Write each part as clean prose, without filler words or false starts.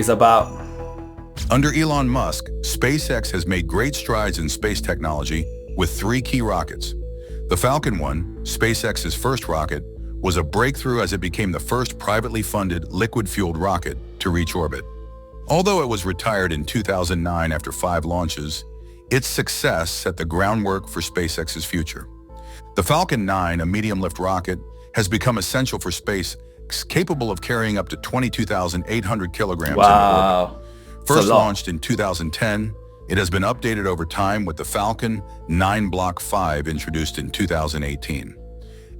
It's about. Under Elon Musk, SpaceX has made great strides in space technology with 3 key rockets. The Falcon 1, SpaceX's first rocket, was a breakthrough as it became the first privately funded liquid-fueled rocket to reach orbit. Although it was retired in 2009 after 5 launches, its success set the groundwork for SpaceX's future. The Falcon 9, a medium-lift rocket, has become essential for space, capable of carrying up to 22,800 kilograms in orbit. Wow. First launched in 2010, it has been updated over time with the Falcon 9 Block 5 introduced in 2018.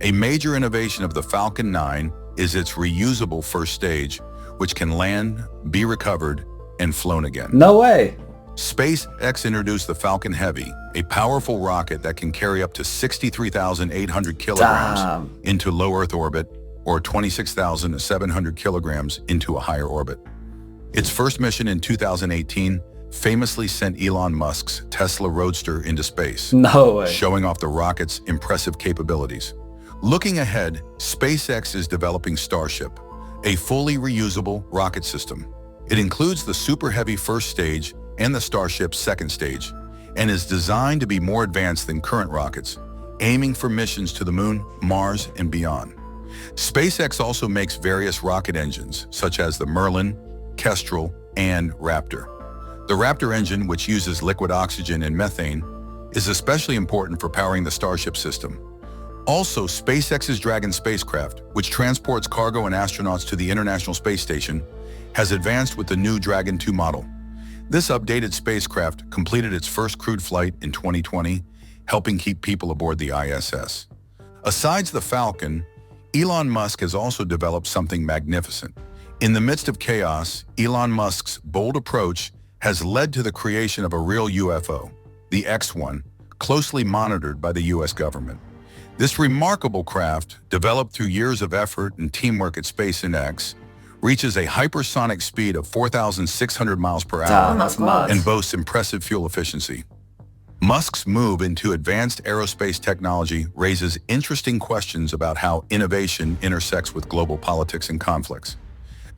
A major innovation of the Falcon 9 is its reusable first stage, which can land, be recovered, and flown again. No way. SpaceX introduced the Falcon Heavy, a powerful rocket that can carry up to 63,800 kilograms into low Earth orbit or 26,700 kilograms into a higher orbit. Its first mission in 2018 famously sent Elon Musk's Tesla Roadster into space, No way. showing off the rocket's impressive capabilities. Looking ahead, SpaceX is developing Starship, a fully reusable rocket system. It includes the Super Heavy first stage and the Starship second stage, and is designed to be more advanced than current rockets, aiming for missions to the Moon, Mars, and beyond. SpaceX also makes various rocket engines, such as the Merlin, Kestrel, and Raptor. The Raptor engine, which uses liquid oxygen and methane, is especially important for powering the Starship system. Also, SpaceX's Dragon spacecraft, which transports cargo and astronauts to the International Space Station, has advanced with the new Dragon 2 model. This updated spacecraft completed its first crewed flight in 2020, helping keep people aboard the ISS. Aside the Falcon, Elon Musk has also developed something magnificent. In the midst of chaos, Elon Musk's bold approach has led to the creation of a real UFO, the X-1, closely monitored by the US government. This remarkable craft, developed through years of effort and teamwork at SpaceX, reaches a hypersonic speed of 4,600 miles per hour and boasts impressive fuel efficiency. Musk's move into advanced aerospace technology raises interesting questions about how innovation intersects with global politics and conflicts.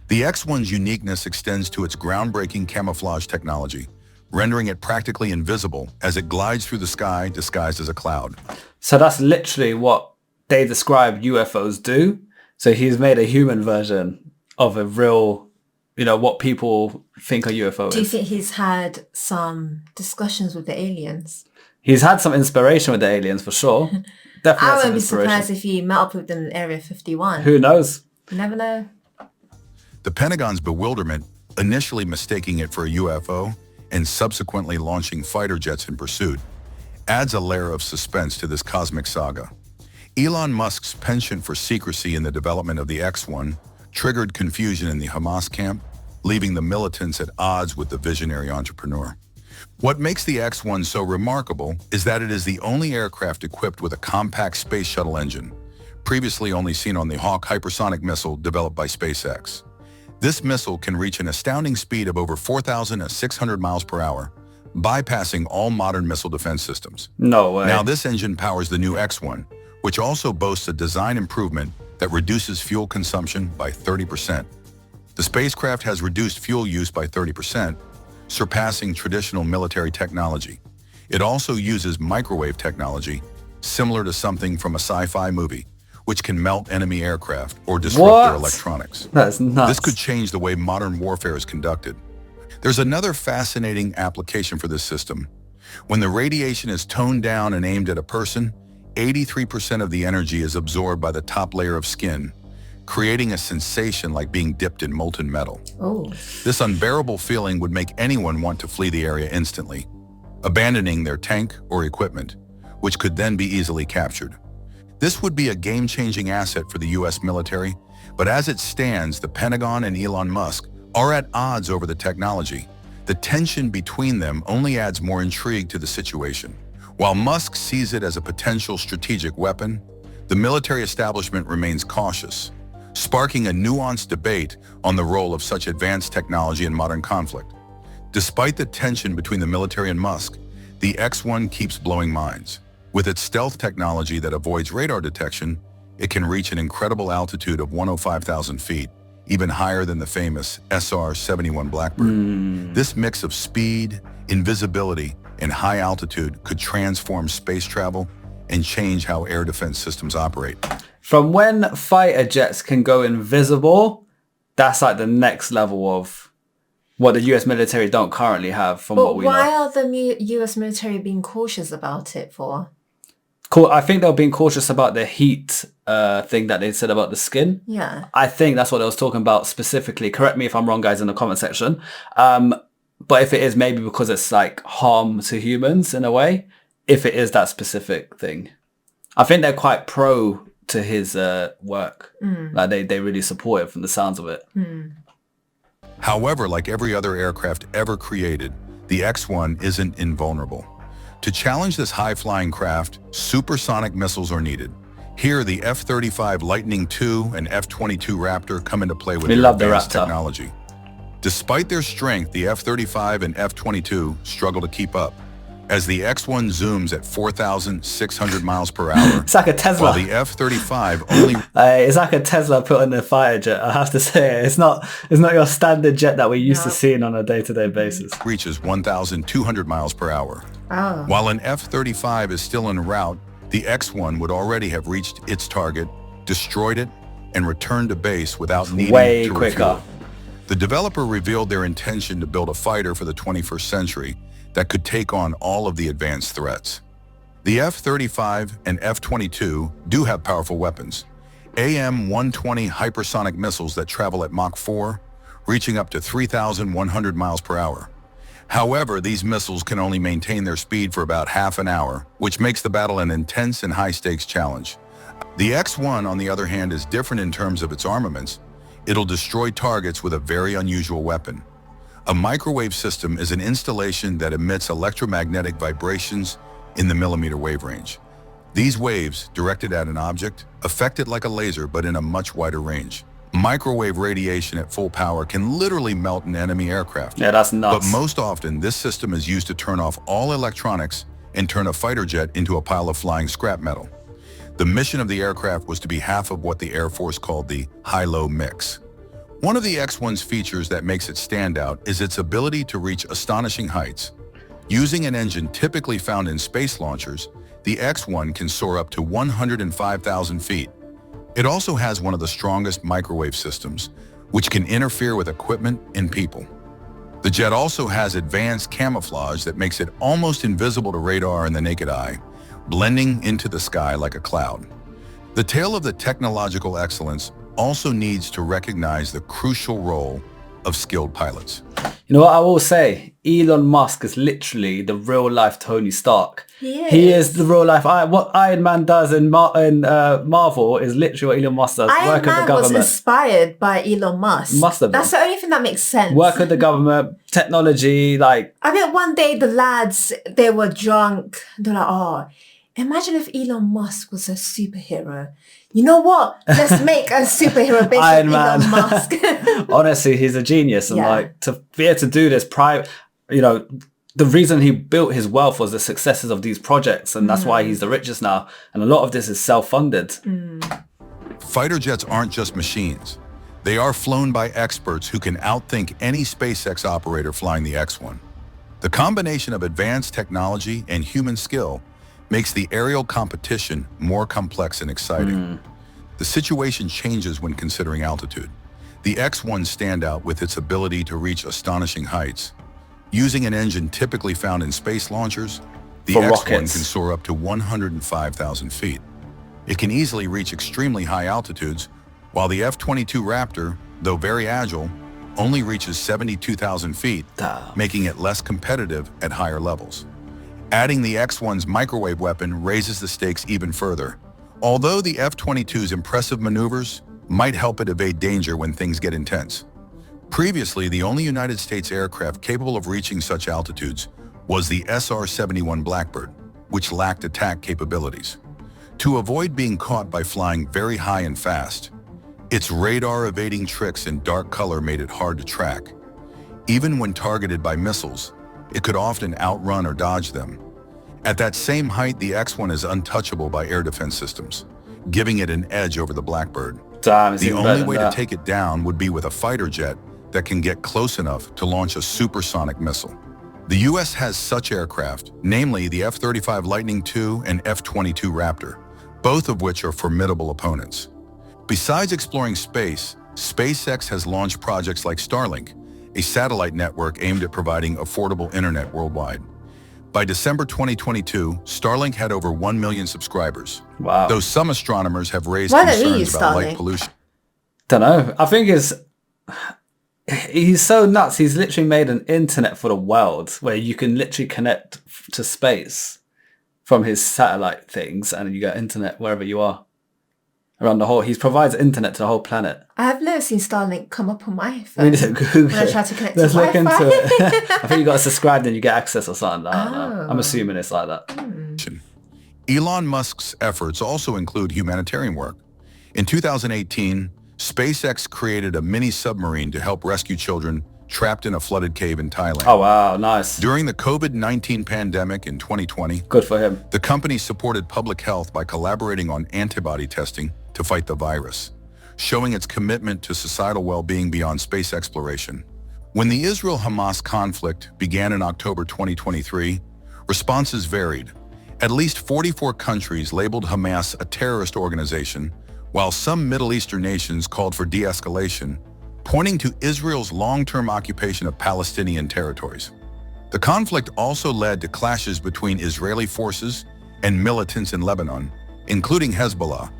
The X-1's uniqueness extends to its groundbreaking camouflage technology, rendering it practically invisible as it glides through the sky disguised as a cloud. So that's literally what they describe UFOs do. So he's made a human version of a real, what people think a UFO is. Do you think he's had some discussions with the aliens? He's had some inspiration with the aliens for sure. Definitely. I wouldn't be surprised if he met up with them in Area 51. Who knows? You never know. The Pentagon's bewilderment, initially mistaking it for a UFO and subsequently launching fighter jets in pursuit, adds a layer of suspense to this cosmic saga. Elon Musk's penchant for secrecy in the development of the X-1 triggered confusion in the Hamas camp, leaving the militants at odds with the visionary entrepreneur. What makes the X-1 so remarkable is that it is the only aircraft equipped with a compact space shuttle engine, previously only seen on the Hawk hypersonic missile developed by SpaceX. This missile can reach an astounding speed of over 4,600 miles per hour, bypassing all modern missile defense systems. No way. Now this engine powers the new X-1, which also boasts a design improvement that reduces fuel consumption by 30%. The spacecraft has reduced fuel use by 30%, surpassing traditional military technology. It also uses microwave technology, similar to something from a sci-fi movie, which can melt enemy aircraft or disrupt their electronics. That's nuts. This could change the way modern warfare is conducted. There's another fascinating application for this system. When the radiation is toned down and aimed at a person, 83% of the energy is absorbed by the top layer of skin, creating a sensation like being dipped in molten metal. Oh. This unbearable feeling would make anyone want to flee the area instantly, abandoning their tank or equipment, which could then be easily captured. This would be a game-changing asset for the US military, but as it stands, the Pentagon and Elon Musk are at odds over the technology. The tension between them only adds more intrigue to the situation. While Musk sees it as a potential strategic weapon, the military establishment remains cautious, sparking a nuanced debate on the role of such advanced technology in modern conflict. Despite the tension between the military and Musk, the X-1 keeps blowing minds. With its stealth technology that avoids radar detection, it can reach an incredible altitude of 105,000 feet, even higher than the famous SR-71 Blackbird. This mix of speed, invisibility, and high altitude could transform space travel and change how air defense systems operate. From when fighter jets can go invisible, that's like the next level of what the US military don't currently have from what we know. But why are the US military being cautious about it for? Cool. I think they were being cautious about the heat thing that they said about the skin. Yeah. I think that's what I was talking about specifically. Correct me if I'm wrong, guys, in the comment section. But if it is, maybe because it's like harm to humans in a way, if it is that specific thing. I think they're quite pro to his work. Like they really support it from the sounds of it. However, like every other aircraft ever created, the X-1 isn't invulnerable. To challenge this high-flying craft, supersonic missiles are needed. Here, the F-35 Lightning II and F-22 Raptor come into play with their advanced technology. Despite their strength, the F-35 and F-22 struggle to keep up, as the X-1 zooms at 4,600 miles per hour. It's like a Tesla. While the F-35 only... it's like a Tesla put on a fighter jet, I have to say. It's not your standard jet that we're used to seeing on a day-to-day basis. Reaches 1,200 miles per hour. Oh. While an F-35 is still en route, the X-1 would already have reached its target, destroyed it, and returned to base without needing to refuel. The developer revealed their intention to build a fighter for the 21st century that could take on all of the advanced threats. The F-35 and F-22 do have powerful weapons. AM-120 hypersonic missiles that travel at Mach 4, reaching up to 3,100 miles per hour. However, these missiles can only maintain their speed for about half an hour, which makes the battle an intense and high-stakes challenge. The X-1, on the other hand, is different in terms of its armaments. It'll destroy targets with a very unusual weapon. A microwave system is an installation that emits electromagnetic vibrations in the millimeter wave range. These waves, directed at an object, affect it like a laser but in a much wider range. Microwave radiation at full power can literally melt an enemy aircraft. Yeah, that's nuts. But most often, this system is used to turn off all electronics and turn a fighter jet into a pile of flying scrap metal. The mission of the aircraft was to be half of what the Air Force called the high-low mix. One of the X-1's features that makes it stand out is its ability to reach astonishing heights. Using an engine typically found in space launchers, the X-1 can soar up to 105,000 feet. It also has one of the strongest microwave systems, which can interfere with equipment and people. The jet also has advanced camouflage that makes it almost invisible to radar and the naked eye, blending into the sky like a cloud. The tale of the technological excellence also needs to recognize the crucial role of skilled pilots. You know what I will say? Elon Musk is literally the real-life Tony Stark. He is the real-life. What Iron Man does in Marvel is literally what Elon Musk does. Iron Man was inspired by Elon Musk. Must have been. That's the only thing that makes sense. Work with the government, technology, like... I bet one day the lads, they were drunk. They're like, oh, imagine if Elon Musk was a superhero. You know what? Let's make a superhero based on Elon Musk. Honestly, he's a genius. And like to be able to do this the reason he built his wealth was the successes of these projects. And that's why he's the richest now. And a lot of this is self-funded. Fighter jets aren't just machines. They are flown by experts who can outthink any SpaceX operator flying the X-1. The combination of advanced technology and human skill makes the aerial competition more complex and exciting. The situation changes when considering altitude. The X-1 stand out with its ability to reach astonishing heights. Using an engine typically found in space launchers, the X-1 can soar up to 105,000 feet. It can easily reach extremely high altitudes, while the F-22 Raptor, though very agile, only reaches 72,000 feet, making it less competitive at higher levels. Adding the X-1's microwave weapon raises the stakes even further. Although the F-22's impressive maneuvers might help it evade danger when things get intense. Previously, the only United States aircraft capable of reaching such altitudes was the SR-71 Blackbird, which lacked attack capabilities. To avoid being caught by flying very high and fast, its radar-evading tricks in dark color made it hard to track. Even when targeted by missiles, it could often outrun or dodge them. At that same height, the X-1 is untouchable by air defense systems, giving it an edge over the Blackbird. Damn, it's The even only better way than to that. take it down would be with a fighter jet that can get close enough to launch a supersonic missile. The U.S. has such aircraft, namely the F-35 Lightning II and F-22 Raptor, both of which are formidable opponents. Besides exploring space, SpaceX has launched projects like Starlink, a satellite network aimed at providing affordable internet worldwide. By December 2022, Starlink had over 1 million subscribers. Wow. Though some astronomers have raised Why don't we concerns use about light Starlink? pollution. Don't know. I think he's so nuts. He's literally made an internet for the world where you can literally connect to space from his satellite things, and you get internet wherever you are around the whole. He provides internet to the whole planet. I've never seen Starlink come up on my We phone. need to Google When I it. try to connect Let's to look Wi-Fi. into it. I think you got to subscribe, then you get access or something. I don't know. I'm Oh. assuming it's like that. Elon Musk's efforts also include humanitarian work. In 2018, SpaceX created a mini submarine to help rescue children trapped in a flooded cave in Thailand. Oh wow, nice. During the COVID-19 pandemic in 2020, Good for him. the company supported public health by collaborating on antibody testing to fight the virus, showing its commitment to societal well-being beyond space exploration. When the Israel-Hamas conflict began in October 2023, responses varied. At least 44 countries labeled Hamas a terrorist organization, while some Middle Eastern nations called for de-escalation, pointing to Israel's long-term occupation of Palestinian territories. The conflict also led to clashes between Israeli forces and militants in Lebanon, including Hezbollah.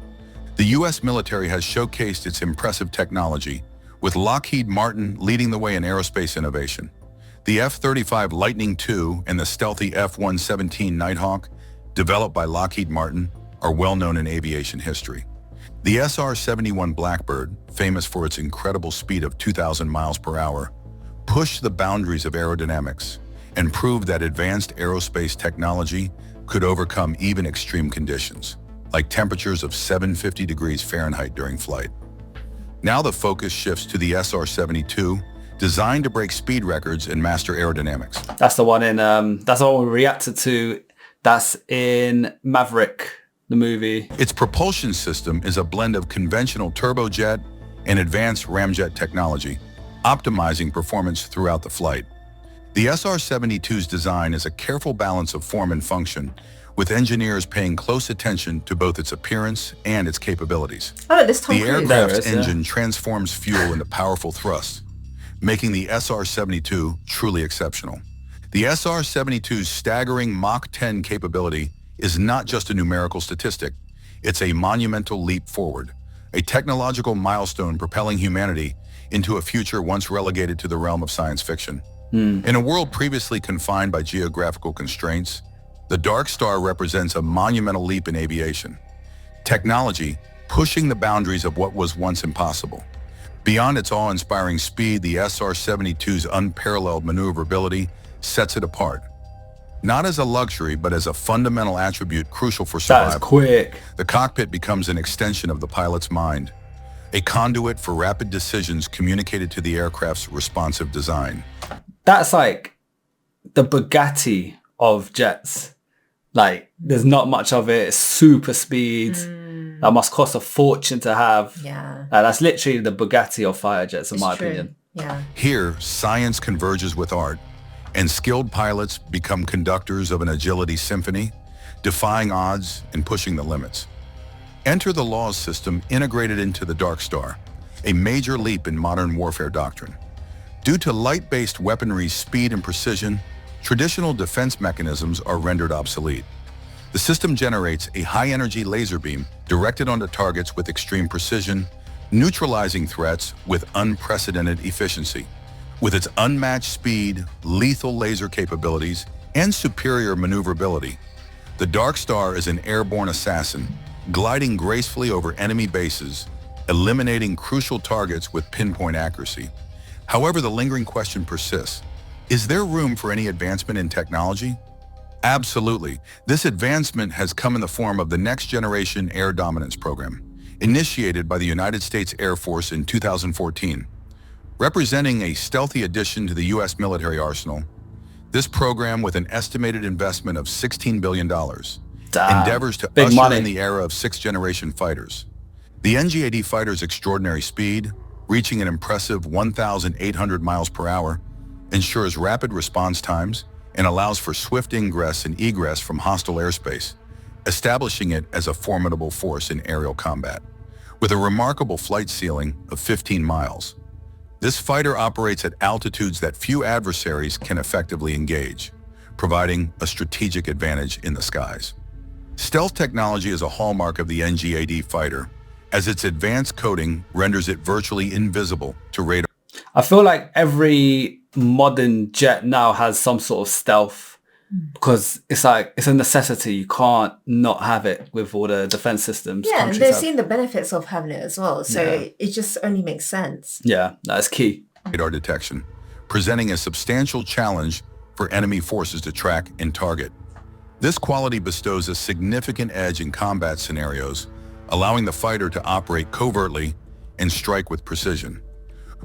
The U.S. military has showcased its impressive technology, with Lockheed Martin leading the way in aerospace innovation. The F-35 Lightning II and the stealthy F-117 Nighthawk, developed by Lockheed Martin, are well known in aviation history. The SR-71 Blackbird, famous for its incredible speed of 2,000 miles per hour, pushed the boundaries of aerodynamics and proved that advanced aerospace technology could overcome even extreme conditions, like temperatures of 750 degrees Fahrenheit during flight. Now the focus shifts to the SR-72, designed to break speed records and master aerodynamics. That's the one in. That's the one we reacted to. That's in Maverick, the movie. Its propulsion system is a blend of conventional turbojet and advanced ramjet technology, optimizing performance throughout the flight. The SR-72's design is a careful balance of form and function, with engineers paying close attention to both its appearance and its capabilities. Oh, look, this Tom The Cruise. aircraft's There it is, yeah. engine transforms fuel into powerful thrust, making the SR-72 truly exceptional. The SR-72's staggering Mach 10 capability is not just a numerical statistic. It's a monumental leap forward, a technological milestone propelling humanity into a future once relegated to the realm of science fiction. In a world previously confined by geographical constraints, the Dark Star represents a monumental leap in aviation. Technology pushing the boundaries of what was once impossible. Beyond its awe-inspiring speed, the SR-72's unparalleled maneuverability sets it apart. Not as a luxury, but as a fundamental attribute crucial for That is survival. quick. The cockpit becomes an extension of the pilot's mind, a conduit for rapid decisions communicated to the aircraft's responsive design. That's like the Bugatti of jets. Like, there's not much of it. It's super speed. That must cost a fortune to have. Yeah. That's literally the Bugatti of fighter jets, in my True. opinion. Yeah. Here, science converges with art, and skilled pilots become conductors of an agility symphony, defying odds and pushing the limits. Enter the laws system integrated into the Dark Star, a major leap in modern warfare doctrine. Due to light-based weaponry's speed and precision, traditional defense mechanisms are rendered obsolete. The system generates a high-energy laser beam directed onto targets with extreme precision, neutralizing threats with unprecedented efficiency. With its unmatched speed, lethal laser capabilities, and superior maneuverability, the Dark Star is an airborne assassin, gliding gracefully over enemy bases, eliminating crucial targets with pinpoint accuracy. However, the lingering question persists. Is there room for any advancement in technology? Absolutely. This advancement has come in the form of the Next Generation Air Dominance Program, initiated by the United States Air Force in 2014. Representing a stealthy addition to the U.S. military arsenal, this program, with an estimated investment of $16 billion, Damn. endeavors to Big usher money. in the era of sixth-generation fighters. The NGAD fighter's extraordinary speed, reaching an impressive 1,800 miles per hour, ensures rapid response times and allows for swift ingress and egress from hostile airspace, establishing it as a formidable force in aerial combat. With a remarkable flight ceiling of 15 miles, this fighter operates at altitudes that few adversaries can effectively engage, providing a strategic advantage in the skies. Stealth technology is a hallmark of the NGAD fighter, as its advanced coating renders it virtually invisible to radar. I feel like every modern jet now has some sort of stealth because it's like it's a necessity. You can't not have it with all the defense systems. Yeah, and they've seen the benefits of having it as well. So it just only makes sense. Yeah, that's key. Radar detection, presenting a substantial challenge for enemy forces to track and target. This quality bestows a significant edge in combat scenarios, allowing the fighter to operate covertly and strike with precision.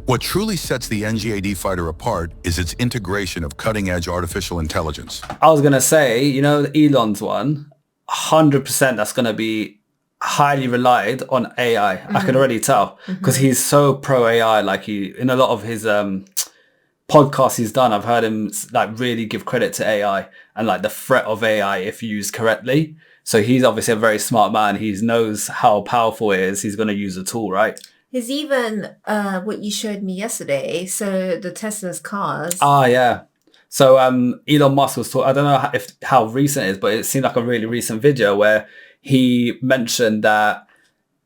What truly sets the NGAD fighter apart is its integration of cutting-edge artificial intelligence. I was going to say, you know, Elon's one, 100% that's going to be highly relied on AI. I can already tell because he's so pro AI. Like he, in a lot of his podcasts he's done, I've heard him like really give credit to AI and like the threat of AI if used correctly. So he's obviously a very smart man. He knows how powerful it is. He's going to use the tool, right? There's even what you showed me yesterday. So the Tesla's cars. Ah, yeah. So Elon Musk was talking, I don't know how recent it is, but it seemed like a really recent video where he mentioned that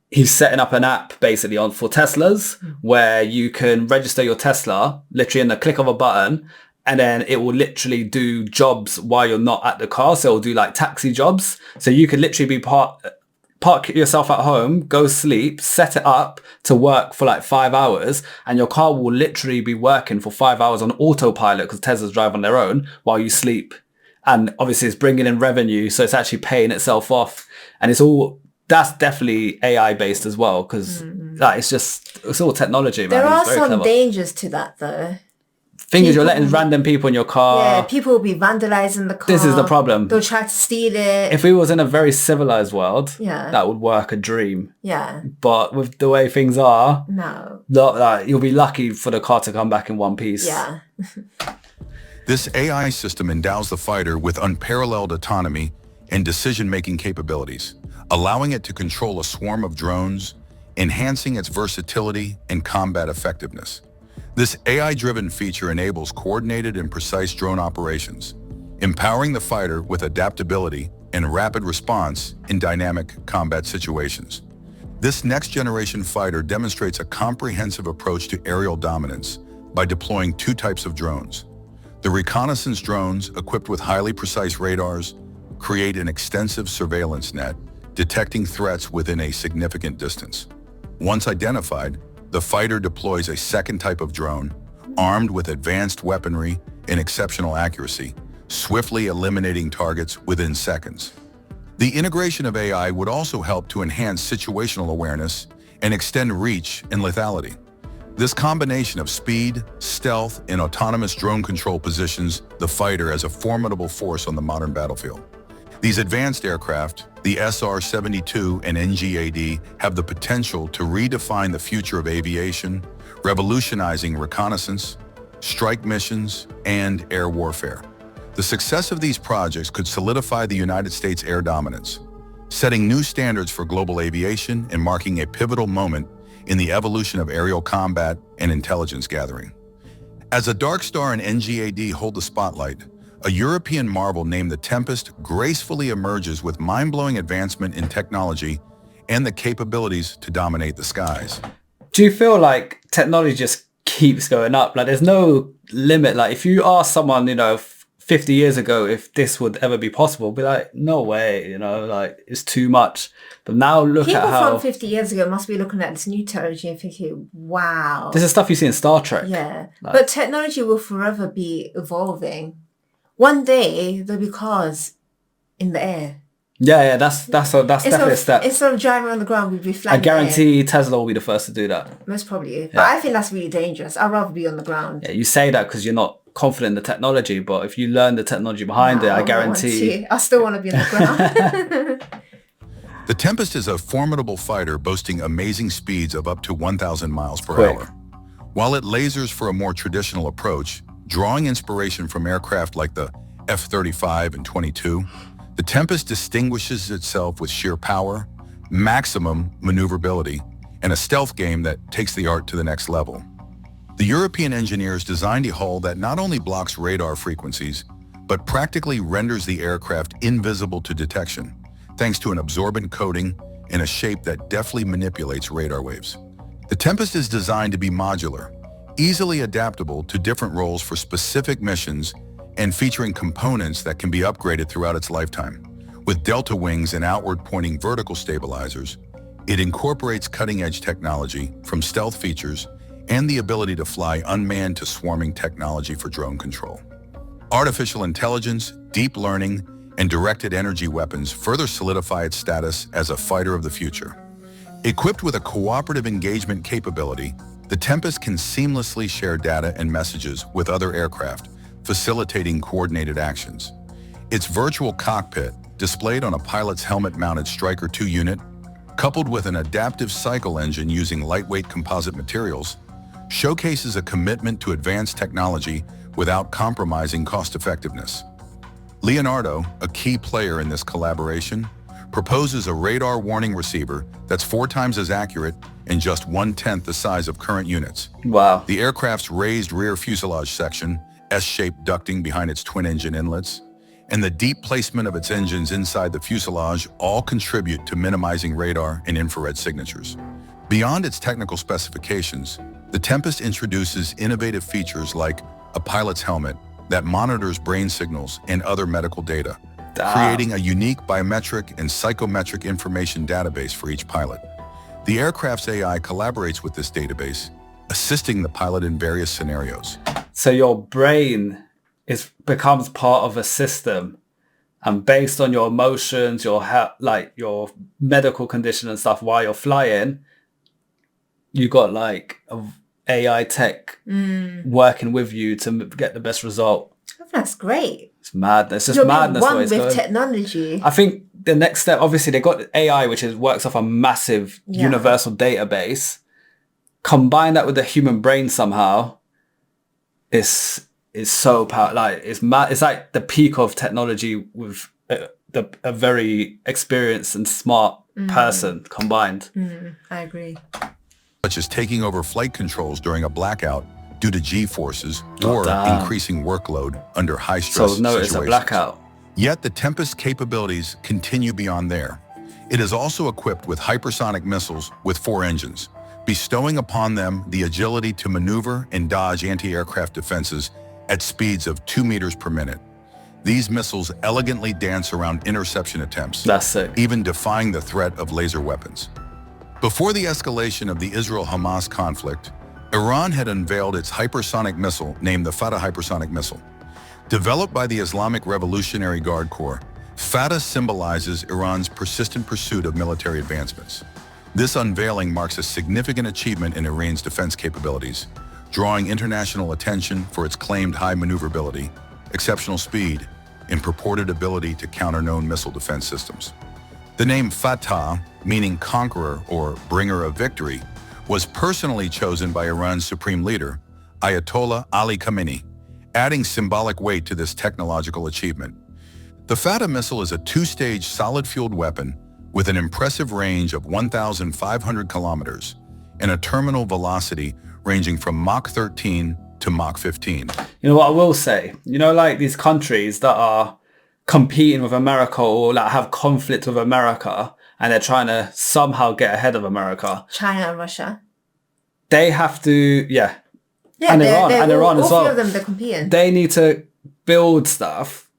he's setting up an app basically for Teslas where you can register your Tesla literally in the click of a button, and then it will literally do jobs while you're not at the car. So it'll do like taxi jobs. So you could literally be park yourself at home, go sleep, set it up to work for like 5 hours, and your car will literally be working for 5 hours on autopilot because Teslas drive on their own while you sleep. And obviously it's bringing in revenue, so it's actually paying itself off. And that's definitely AI based as well because it's all technology, man. There are very some clever dangers to that though. Thing is, you're letting random people in your car. Yeah, people will be vandalizing the car. This is the problem. They'll try to steal it. If we was in a very civilized world, that would work a dream. Yeah. But with the way things are, no. You'll be lucky for the car to come back in one piece. Yeah. This AI system endows the fighter with unparalleled autonomy and decision-making capabilities, allowing it to control a swarm of drones, enhancing its versatility and combat effectiveness. This AI-driven feature enables coordinated and precise drone operations, empowering the fighter with adaptability and rapid response in dynamic combat situations. This next-generation fighter demonstrates a comprehensive approach to aerial dominance by deploying two types of drones. The reconnaissance drones, equipped with highly precise radars, create an extensive surveillance net, detecting threats within a significant distance. Once identified, the fighter deploys a second type of drone, armed with advanced weaponry and exceptional accuracy, swiftly eliminating targets within seconds. The integration of AI would also help to enhance situational awareness and extend reach and lethality. This combination of speed, stealth, and autonomous drone control positions the fighter as a formidable force on the modern battlefield. These advanced aircraft, the SR-72 and NGAD, have the potential to redefine the future of aviation, revolutionizing reconnaissance, strike missions, and air warfare. The success of these projects could solidify the United States' air dominance, setting new standards for global aviation and marking a pivotal moment in the evolution of aerial combat and intelligence gathering. As a Dark Star and NGAD hold the spotlight, a European marvel named the Tempest gracefully emerges with mind-blowing advancement in technology and the capabilities to dominate the skies. Do you feel like technology just keeps going up? Like there's no limit. Like if you ask someone, 50 years ago if this would ever be possible, be like, no way, like it's too much. But now look People at how... from 50 years ago must be looking at this new technology and thinking, wow. This is stuff you see in Star Trek. Yeah. But technology will forever be evolving. One day there'll be cars in the air. Yeah, that's definitely a step. Instead of driving on the ground, we'd be flying. I guarantee Tesla will be the first to do that. Most probably. But I think that's really dangerous. I'd rather be on the ground. Yeah, you say that because you're not confident in the technology, but if you learn the technology behind it, I guarantee... I still want to be on the ground. The Tempest is a formidable fighter boasting amazing speeds of up to 1,000 miles per Quick. hour. While it lasers for a more traditional approach, drawing inspiration from aircraft like the F-35 and 22, the Tempest distinguishes itself with sheer power, maximum maneuverability, and a stealth game that takes the art to the next level. The European engineers designed a hull that not only blocks radar frequencies, but practically renders the aircraft invisible to detection, thanks to an absorbent coating and a shape that deftly manipulates radar waves. The Tempest is designed to be modular, easily adaptable to different roles for specific missions, and featuring components that can be upgraded throughout its lifetime. With delta wings and outward-pointing vertical stabilizers, it incorporates cutting-edge technology from stealth features and the ability to fly unmanned to swarming technology for drone control. Artificial intelligence, deep learning, and directed energy weapons further solidify its status as a fighter of the future. Equipped with a cooperative engagement capability, the Tempest can seamlessly share data and messages with other aircraft, facilitating coordinated actions. Its virtual cockpit, displayed on a pilot's helmet-mounted Striker 2 unit, coupled with an adaptive cycle engine using lightweight composite materials, showcases a commitment to advanced technology without compromising cost-effectiveness. Leonardo, a key player in this collaboration, proposes a radar warning receiver that's 4 times as accurate and just 1/10 the size of current units. Wow. The aircraft's raised rear fuselage section, S-shaped ducting behind its twin-engine inlets, and the deep placement of its engines inside the fuselage all contribute to minimizing radar and infrared signatures. Beyond its technical specifications, the Tempest introduces innovative features like a pilot's helmet that monitors brain signals and other medical data, creating a unique biometric and psychometric information database for each pilot. The aircraft's AI collaborates with this database, assisting the pilot in various scenarios. So your brain becomes part of a system, and based on your emotions, your like your medical condition and stuff while you're flying, you got like a AI tech working with you to get the best result. Oh, that's great. It's madness. It's just You're madness. one the way it's with going. technology. I think the next step, obviously, they got AI, which works off a massive universal database. Combine that with the human brain somehow, is so powerful. Like it's mad. It's like the peak of technology with a very experienced and smart person combined. I agree. Such as taking over flight controls during a blackout due to G-forces or increasing workload under high-stress So notice situations. a blackout. Yet the Tempest capabilities continue beyond there. It is also equipped with hypersonic missiles with 4 engines, bestowing upon them the agility to maneuver and dodge anti-aircraft defenses at speeds of 2 meters per minute. These missiles elegantly dance around interception attempts, That's sick. even defying the threat of laser weapons. Before the escalation of the Israel-Hamas conflict, Iran had unveiled its hypersonic missile named the Fatah hypersonic missile. Developed by the Islamic Revolutionary Guard Corps, Fatah symbolizes Iran's persistent pursuit of military advancements. This unveiling marks a significant achievement in Iran's defense capabilities, drawing international attention for its claimed high maneuverability, exceptional speed, and purported ability to counter known missile defense systems. The name Fatah, meaning conqueror or bringer of victory, was personally chosen by Iran's supreme leader, Ayatollah Ali Khamenei, adding symbolic weight to this technological achievement. The Fatah missile is a 2-stage solid-fueled weapon with an impressive range of 1,500 kilometers and a terminal velocity ranging from Mach 13 to Mach 15. You know what I will say? You know, like these countries that are competing with America or like have conflict with America and they're trying to somehow get ahead of America. China and Russia. They have to, Yeah, and Iran as well. All 3 of them, they're competing. They need to build stuff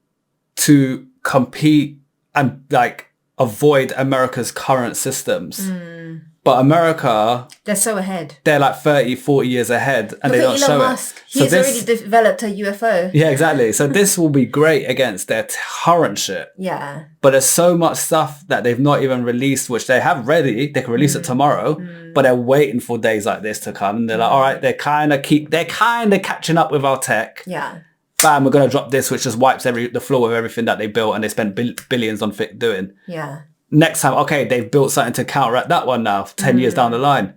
to compete and like avoid America's current systems. But America, They're so ahead. they're like 30, 40 years ahead and Look they at don't Elon show Musk. it. So He's already developed a UFO. yeah, exactly. So this will be great against their current shit. Yeah. But there's so much stuff that they've not even released, which they have ready. They can release it tomorrow, but they're waiting for days like this to come. And they're like, all right, they're kind of catching up with our tech. Yeah. Bam, we're going to drop this, which just wipes the floor with everything that they built and they spent billions on doing. Yeah. next time, okay, they've built something to counteract that one now, 10 years down the line.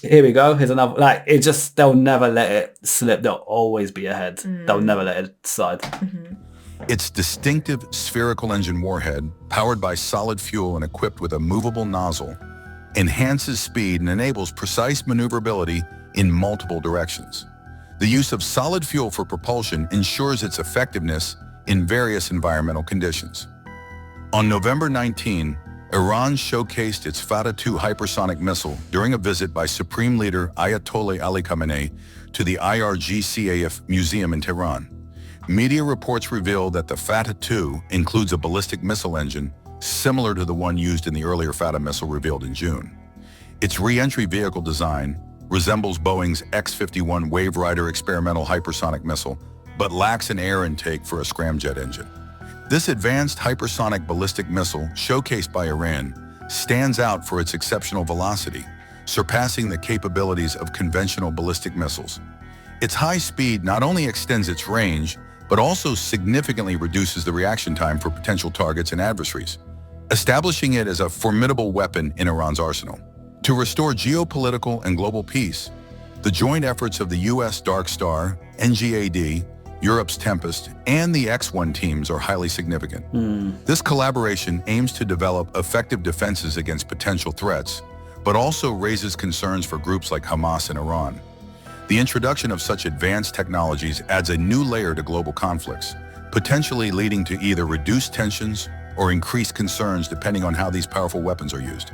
Here we go. Here's another. Like, it just, they'll never let it slip. They'll always be ahead. They'll never let it slide. Its distinctive spherical engine warhead, powered by solid fuel and equipped with a movable nozzle, enhances speed and enables precise maneuverability in multiple directions. The use of solid fuel for propulsion ensures its effectiveness in various environmental conditions. On November 19, Iran showcased its Fateh-2 hypersonic missile during a visit by Supreme Leader Ayatollah Ali Khamenei to the IRGC Museum in Tehran. Media reports reveal that the Fateh-2 includes a ballistic missile engine similar to the one used in the earlier Fateh missile revealed in June. Its re-entry vehicle design resembles Boeing's X-51 Wave Rider experimental hypersonic missile, but lacks an air intake for a scramjet engine. This advanced hypersonic ballistic missile, showcased by Iran, stands out for its exceptional velocity, surpassing the capabilities of conventional ballistic missiles. Its high speed not only extends its range, but also significantly reduces the reaction time for potential targets and adversaries, establishing it as a formidable weapon in Iran's arsenal. To restore geopolitical and global peace, the joint efforts of the U.S. Dark Star, NGAD, Europe's Tempest, and the X-1 teams are highly significant. This collaboration aims to develop effective defenses against potential threats, but also raises concerns for groups like Hamas and Iran. The introduction of such advanced technologies adds a new layer to global conflicts, potentially leading to either reduced tensions or increased concerns depending on how these powerful weapons are used.